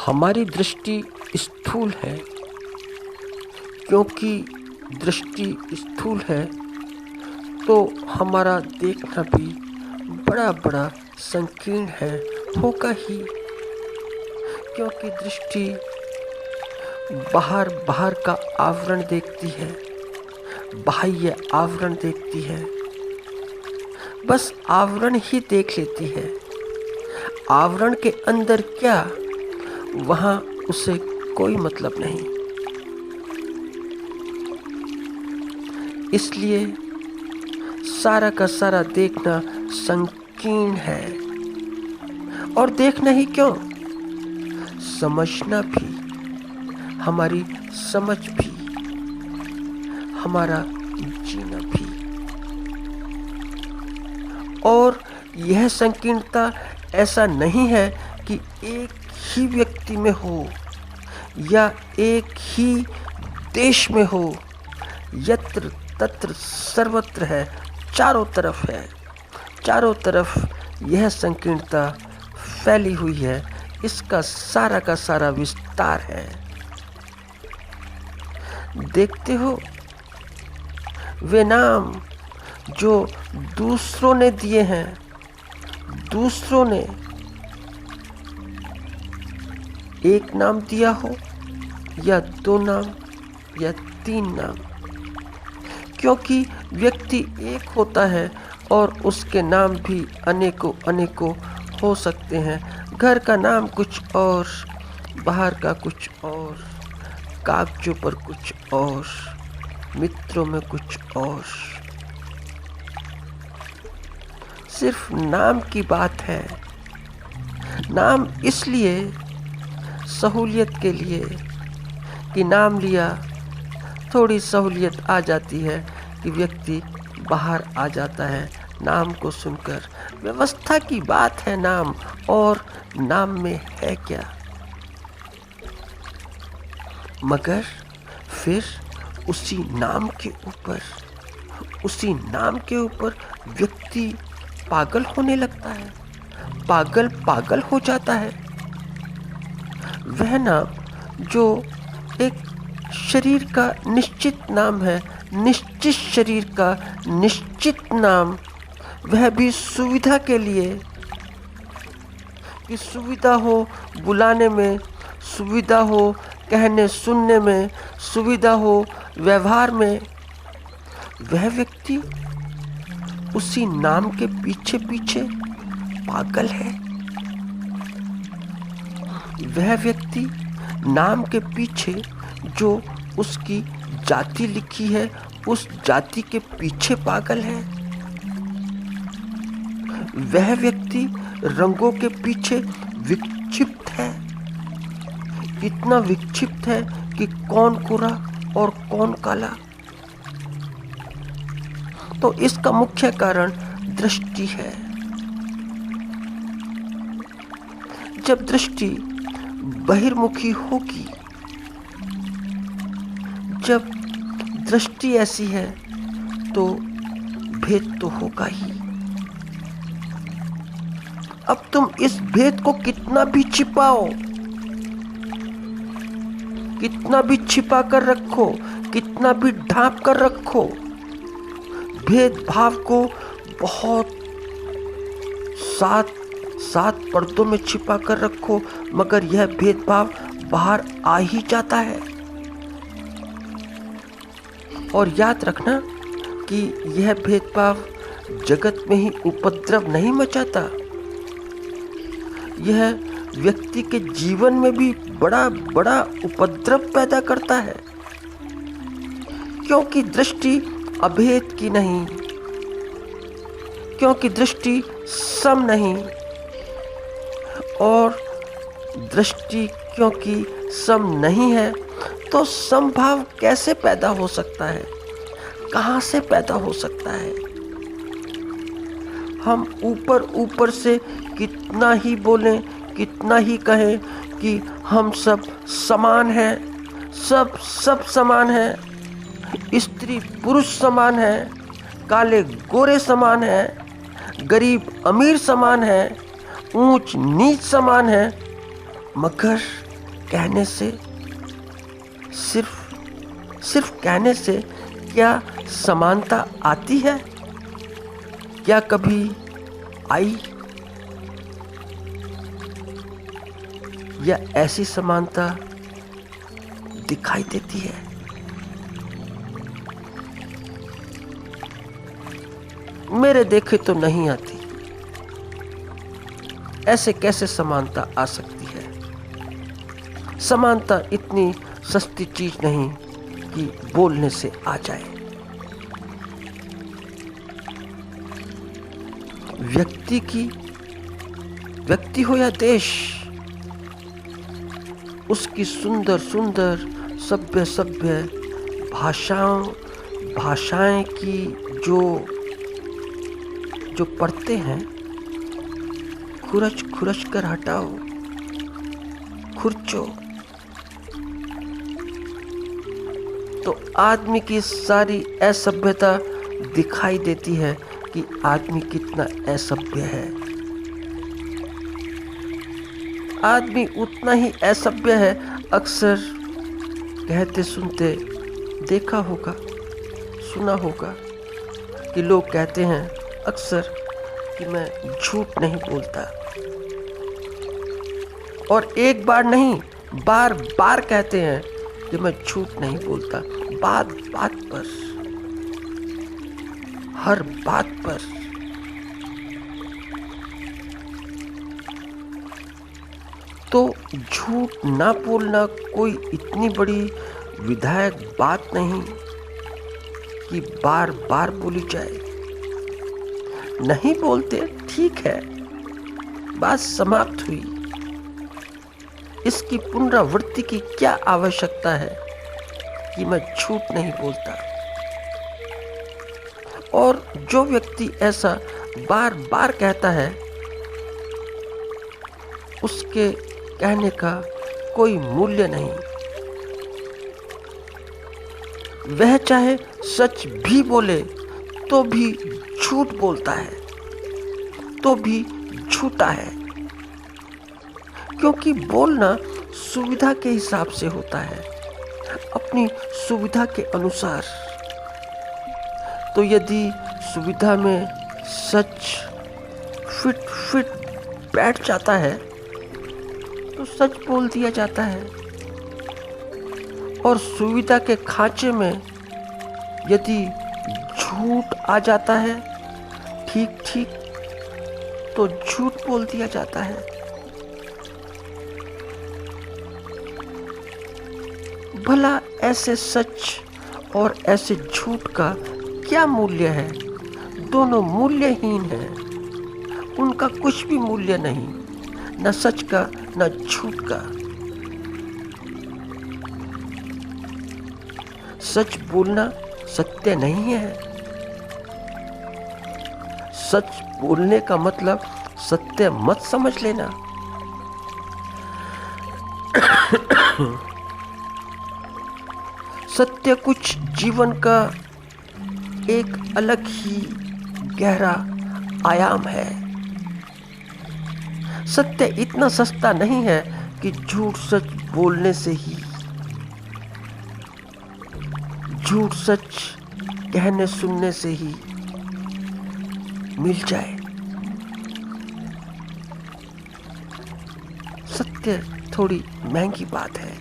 हमारी दृष्टि स्थूल है। क्योंकि दृष्टि स्थूल है तो हमारा देखना भी बड़ा बड़ा संकीर्ण है, होगा ही। क्योंकि दृष्टि बाहर बाहर का आवरण देखती है, बाह्य आवरण देखती है, बस आवरण ही देख लेती है। आवरण के अंदर क्या, वहाँ उसे कोई मतलब नहीं। इसलिए सारा का सारा देखना संकीर्ण है। और देखना ही क्यों, समझना भी, हमारी समझ भी, हमारा जीना भी। और यह संकीर्णता ऐसा नहीं है कि एक ही व्यक्ति में हो या एक ही देश में हो, यत्र तत्र सर्वत्र है, चारों तरफ है। चारों तरफ यह संकीर्णता फैली हुई है, इसका सारा का सारा विस्तार है। देखते हो, वे नाम जो दूसरों ने दिए हैं, दूसरों ने एक नाम दिया हो या दो नाम या तीन नाम, क्योंकि व्यक्ति एक होता है और उसके नाम भी अनेकों अनेकों हो सकते हैं। घर का नाम कुछ और, बाहर का कुछ और, कागजों पर कुछ और, मित्रों में कुछ और। सिर्फ नाम की बात है। नाम इसलिए सहूलियत के लिए कि नाम लिया, थोड़ी सहूलियत आ जाती है कि व्यक्ति बाहर आ जाता है नाम को सुनकर। व्यवस्था की बात है नाम, और नाम में है क्या। मगर फिर उसी नाम के ऊपर व्यक्ति पागल होने लगता है, पागल हो जाता है। वह नाम जो एक शरीर का निश्चित नाम है, निश्चित शरीर का निश्चित नाम, वह भी सुविधा के लिए, कि सुविधा हो बुलाने में, सुविधा हो कहने सुनने में, सुविधा हो व्यवहार में। वह व्यक्ति उसी नाम के पीछे पीछे पागल है। वह व्यक्ति नाम के पीछे जो उसकी जाति लिखी है, उस जाति के पीछे पागल है। वह व्यक्ति रंगों के पीछे विक्षिप्त है, इतना विक्षिप्त है कि कौन गोरा और कौन काला। तो इसका मुख्य कारण दृष्टि है। जब दृष्टि बहिर्मुखी होगी, जब दृष्टि ऐसी है, तो भेद तो होगा ही। अब तुम इस भेद को कितना भी छिपाओ, कितना भी छिपा कर रखो, कितना भी ढांप कर रखो, भेदभाव को बहुत सात पर्दों में छिपा कर रखो, मगर यह भेदभाव बाहर आ ही जाता है। और याद रखना कि यह भेदभाव जगत में ही उपद्रव नहीं मचाता, यह व्यक्ति के जीवन में भी बड़ा बड़ा उपद्रव पैदा करता है। क्योंकि दृष्टि अभेद की नहीं, क्योंकि दृष्टि सम नहीं, और दृष्टि क्योंकि सम नहीं है तो समभाव कैसे पैदा हो सकता है, कहाँ से पैदा हो सकता है। हम ऊपर से कितना ही बोलें, कितना ही कहें कि हम सब समान हैं, सब समान हैं, स्त्री पुरुष समान है, काले गोरे समान है, गरीब अमीर समान है, ऊंच नीच समान है, मगर कहने से, सिर्फ कहने से क्या समानता आती है? क्या कभी आई? या ऐसी समानता दिखाई देती है? मेरे देखे तो नहीं आती। ऐसे कैसे समानता आ सकती है? समानता इतनी सस्ती चीज नहीं कि बोलने से आ जाए। व्यक्ति हो या देश, उसकी सुंदर सुंदर सभ्य भाषाएं की जो पढ़ते हैं, खुरच कर हटाओ, खुरचो, तो आदमी की सारी असभ्यता दिखाई देती है कि आदमी कितना असभ्य है। आदमी उतना ही असभ्य है। अक्सर कहते सुनते देखा होगा, सुना होगा कि लोग कहते हैं अक्सर कि मैं झूठ नहीं बोलता, और एक बार नहीं, बार बार कहते हैं कि मैं झूठ नहीं बोलता, बात बात पर, हर बात पर। तो झूठ ना बोलना कोई इतनी बड़ी विधायक बात नहीं कि बार बार बोली जाए। नहीं बोलते, ठीक है, बात समाप्त हुई। इसकी पुनरावृत्ति की क्या आवश्यकता है कि मैं झूठ नहीं बोलता? और जो व्यक्ति ऐसा बार बार कहता है, उसके कहने का कोई मूल्य नहीं। वह चाहे सच भी बोले तो भी झूठ बोलता है, तो भी झूठा है, क्योंकि बोलना सुविधा के हिसाब से होता है, अपनी सुविधा के अनुसार। तो यदि सुविधा में सच फिट बैठ जाता है तो सच बोल दिया जाता है, और सुविधा के खांचे में यदि झूठ आ जाता है ठीक तो झूठ बोल दिया जाता है। भला ऐसे सच और ऐसे झूठ का क्या मूल्य है? दोनों मूल्यहीन हैं। उनका कुछ भी मूल्य नहीं, न सच का न झूठ का। सच बोलना सत्य नहीं है। सच बोलने का मतलब सत्य मत समझ लेना। सत्य कुछ जीवन का एक अलग ही गहरा आयाम है। सत्य इतना सस्ता नहीं है कि झूठ सच बोलने से ही, झूठ सच कहने सुनने से ही मिल जाए। सत्य थोड़ी महंगी बात है,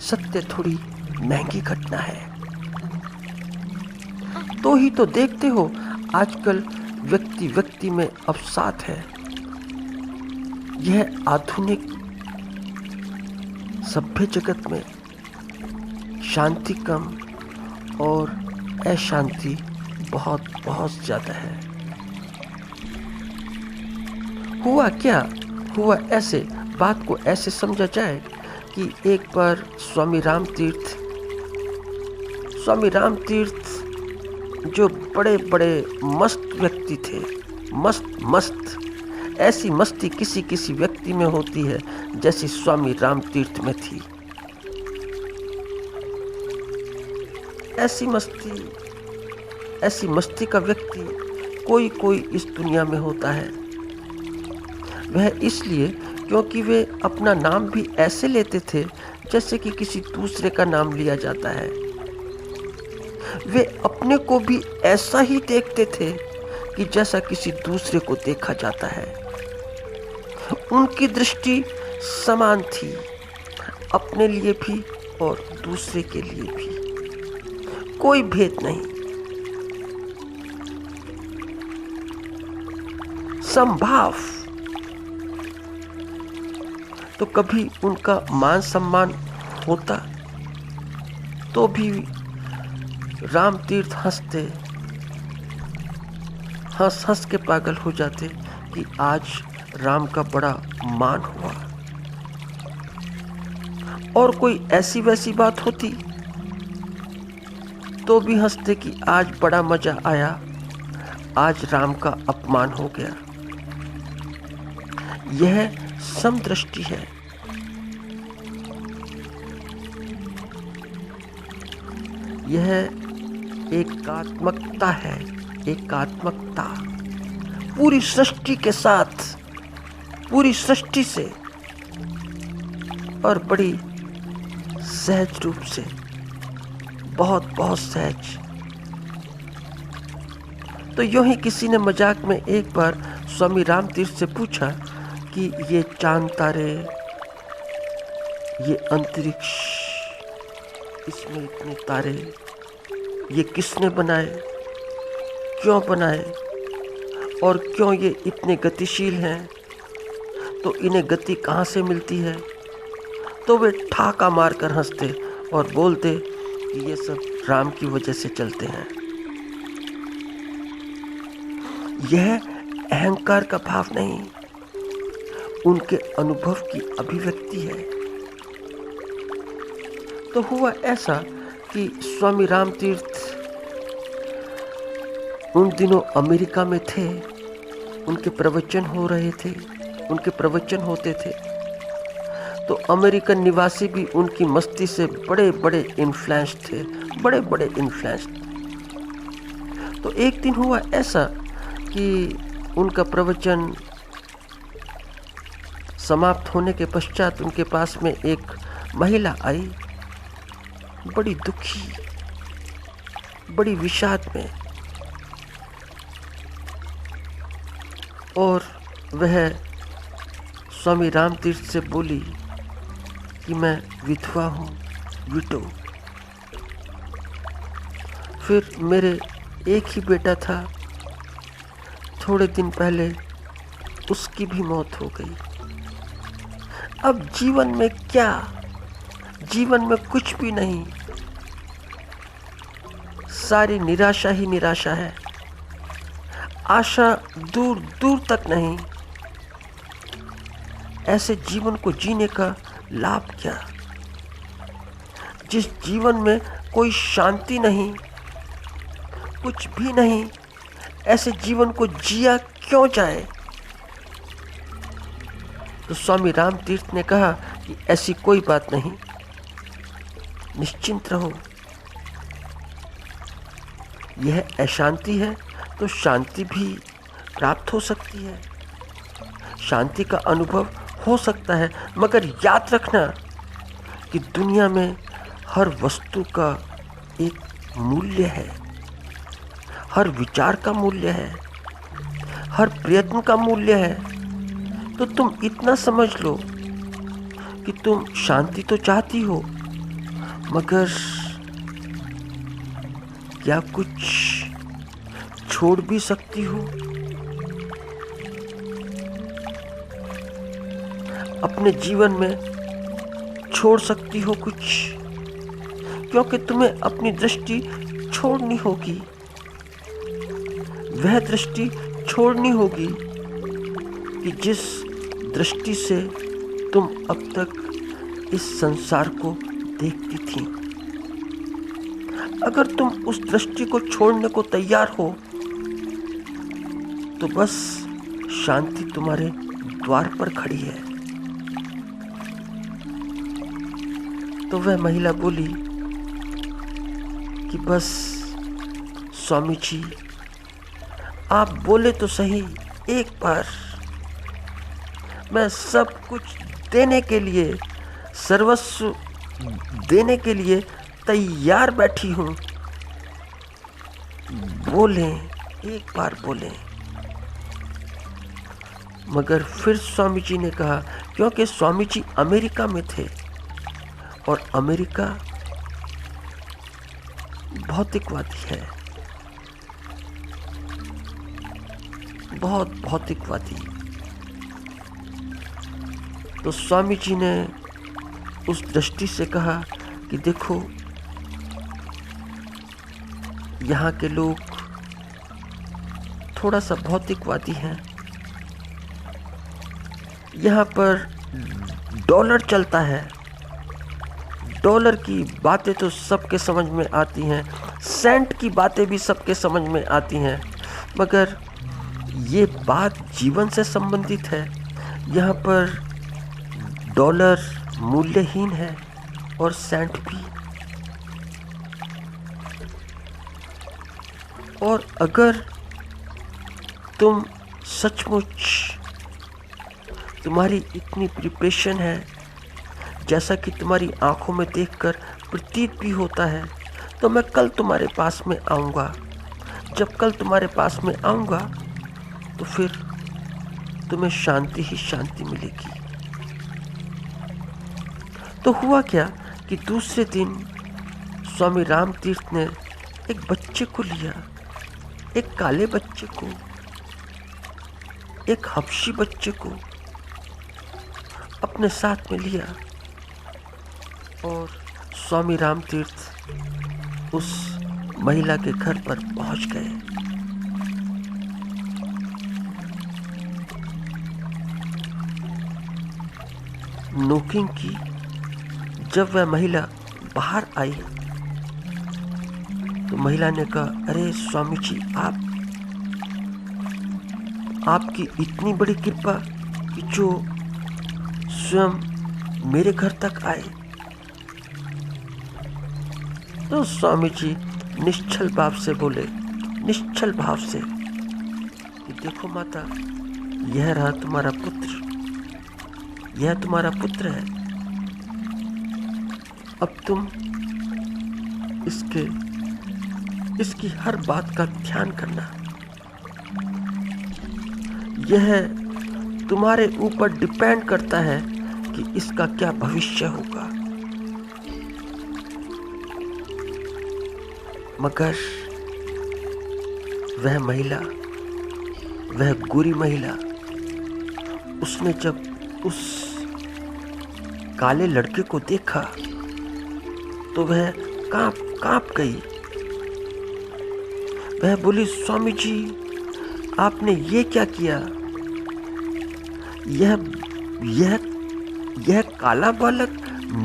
सत्य थोड़ी महंगी घटना है। तो ही तो देखते हो आजकल व्यक्ति में अवसाद है। यह आधुनिक सभ्य जगत में शांति कम और अशांति बहुत ज्यादा है। हुआ क्या? हुआ ऐसे, बात को ऐसे समझा जाए कि एक बार स्वामी राम तीर्थ जो बड़े मस्त व्यक्ति थे, मस्त ऐसी मस्ती किसी व्यक्ति में होती है जैसी स्वामी राम तीर्थ में थी। ऐसी मस्ती का व्यक्ति कोई इस दुनिया में होता है। वह इसलिए क्योंकि वे अपना नाम भी ऐसे लेते थे जैसे कि किसी दूसरे का नाम लिया जाता है। वे अपने को भी ऐसा ही देखते थे कि जैसा किसी दूसरे को देखा जाता है। उनकी दृष्टि समान थी, अपने लिए भी और दूसरे के लिए भी। कोई भेद नहीं। संभाव। तो कभी उनका मान सम्मान होता तो भी रामतीर्थ हंस हंस के पागल हो जाते कि आज राम का बड़ा मान हुआ। और कोई ऐसी वैसी बात होती तो भी हंसते कि आज बड़ा मजा आया, आज राम का अपमान हो गया। यह समदृष्टि है। यह एकात्मकता है, एकात्मकता पूरी सृष्टि के साथ, पूरी सृष्टि से और बड़ी सहज रूप से, बहुत बहुत सहज। तो यूं ही किसी ने मजाक में एक बार स्वामी रामतीर्थ से पूछा कि ये चांद तारे, ये अंतरिक्ष, इसमें इतने तारे, ये किसने बनाए, क्यों बनाए और क्यों ये इतने गतिशील हैं, तो इन्हें गति कहाँ से मिलती है? तो वे ठाका मारकर हंसते और बोलते कि ये सब राम की वजह से चलते हैं। यह अहंकार का भाव नहीं, उनके अनुभव की अभिव्यक्ति है। तो हुआ ऐसा कि स्वामी रामतीर्थ उन दिनों अमेरिका में थे, उनके प्रवचन हो रहे थे, उनके प्रवचन होते थे। तो अमेरिकन निवासी भी उनकी मस्ती से बड़े बड़े इन्फ्लुएंस थे, बड़े बड़े इन्फ्लुएंस। तो एक दिन हुआ ऐसा कि उनका प्रवचन समाप्त होने के पश्चात उनके पास में एक महिला आई, बड़ी दुखी, बड़ी विषाद में, और वह स्वामी रामतीर्थ से बोली कि मैं विधवा हूँ, विडो। फिर मेरे एक ही बेटा था, थोड़े दिन पहले उसकी भी मौत हो गई। अब जीवन में क्या, जीवन में कुछ भी नहीं, सारी निराशा ही निराशा है, आशा दूर दूर तक नहीं। ऐसे जीवन को जीने का लाभ क्या? जिस जीवन में कोई शांति नहीं, कुछ भी नहीं, ऐसे जीवन को जिया क्यों जाए? तो स्वामी रामतीर्थ ने कहा कि ऐसी कोई बात नहीं, निश्चिंत रहो। यह अशांति है तो शांति भी प्राप्त हो सकती है, शांति का अनुभव हो सकता है। मगर याद रखना कि दुनिया में हर वस्तु का एक मूल्य है, हर विचार का मूल्य है, हर प्रयत्न का मूल्य है। तो तुम इतना समझ लो कि तुम शांति तो चाहती हो, मगर क्या कुछ छोड़ भी सकती हो? अपने जीवन में छोड़ सकती हो कुछ, क्योंकि तुम्हें अपनी दृष्टि छोड़नी होगी, वह दृष्टि छोड़नी होगी कि जिस दृष्टि से तुम अब तक इस संसार को देखती थी। अगर तुम उस दृष्टि को छोड़ने को तैयार हो तो बस शांति तुम्हारे द्वार पर खड़ी है। तो वह महिला बोली कि बस स्वामी जी, आप बोले तो सही एक बार, मैं सब कुछ देने के लिए, सर्वस्व देने के लिए तैयार बैठी हूँ। बोलें, एक बार बोलें। मगर फिर स्वामी जी ने कहा, क्योंकि स्वामी जी अमेरिका में थे और अमेरिका भौतिकवादी है, बहुत भौतिकवादी। तो स्वामी जी ने उस दृष्टि से कहा कि देखो, यहाँ के लोग थोड़ा सा भौतिकवादी हैं। यहाँ पर डॉलर चलता है, डॉलर की बातें तो सबके समझ में आती हैं, सेंट की बातें भी सबके समझ में आती हैं, मगर ये बात जीवन से संबंधित है। यहाँ पर डॉलर मूल्यहीन है और सेंट भी। और अगर तुम सचमुच, तुम्हारी इतनी प्रिपरेशन है, जैसा कि तुम्हारी आंखों में देखकर प्रतीत भी होता है, तो मैं कल तुम्हारे पास में आऊँगा। जब कल तुम्हारे पास में आऊँगा तो फिर तुम्हें शांति ही शांति मिलेगी। तो हुआ क्या कि दूसरे दिन स्वामी राम तीर्थ ने एक बच्चे को लिया, एक काले बच्चे को, एक हबशी बच्चे को अपने साथ में लिया और स्वामी राम तीर्थ उस महिला के घर पर पहुंच गए। नोकिंग की। जब वह महिला बाहर आई तो महिला ने कहा, अरे स्वामी जी, आपकी इतनी बड़ी कृपा कि जो स्वयं मेरे घर तक आए। तो स्वामी जी निश्चल भाव से बोले, निश्चल भाव से, कि देखो माता, यह रहा तुम्हारा पुत्र, यह तुम्हारा पुत्र है। अब तुम इसकी हर बात का ध्यान करना। यह तुम्हारे ऊपर डिपेंड करता है कि इसका क्या भविष्य होगा। मगर वह महिला, वह गोरी महिला, उसने जब उस काले लड़के को देखा तो वह कांप गई। वह बोली, स्वामी जी, आपने ये क्या किया? यह काला बालक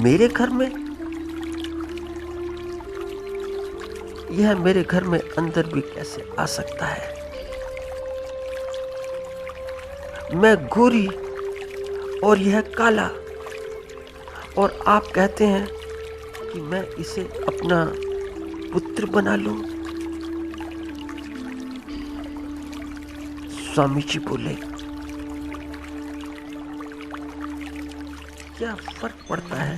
मेरे घर में, यह मेरे घर में अंदर भी कैसे आ सकता है? मैं गोरी और यह काला, और आप कहते हैं कि मैं इसे अपना पुत्र बना लूं। स्वामी जी बोले, क्या फर्क पड़ता है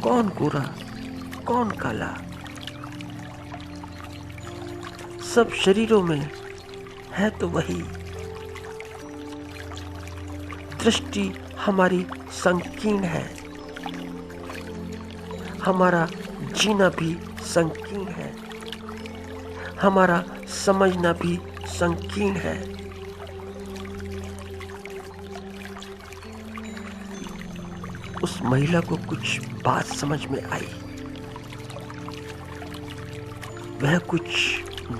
कौन गोरा कौन काला? सब शरीरों में है तो वही। दृष्टि हमारी संकीर्ण है, हमारा जीना भी संकीर्ण है, हमारा समझना भी संकीर्ण है। उस महिला को कुछ बात समझ में आई। वह कुछ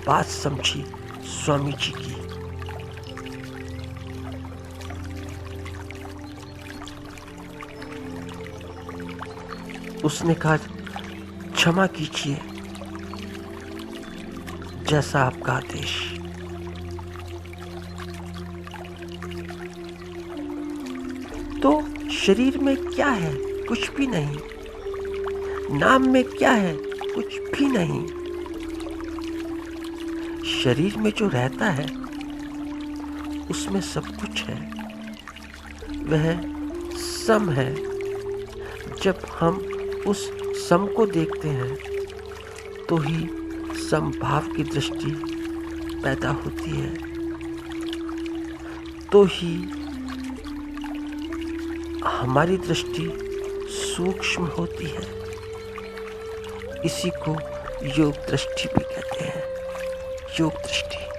बात समझी स्वामी जी की। उसने कहा, क्षमा कीजिए, जैसा आपका आदेश। तो शरीर में क्या है? कुछ भी नहीं। नाम में क्या है? कुछ भी नहीं। शरीर में जो रहता है उसमें सब कुछ है। वह सम है। जब हम उस सम को देखते हैं तो ही समभाव की दृष्टि पैदा होती है, तो ही हमारी दृष्टि सूक्ष्म होती है। इसी को योग दृष्टि भी कहते हैं। योग दृष्टि।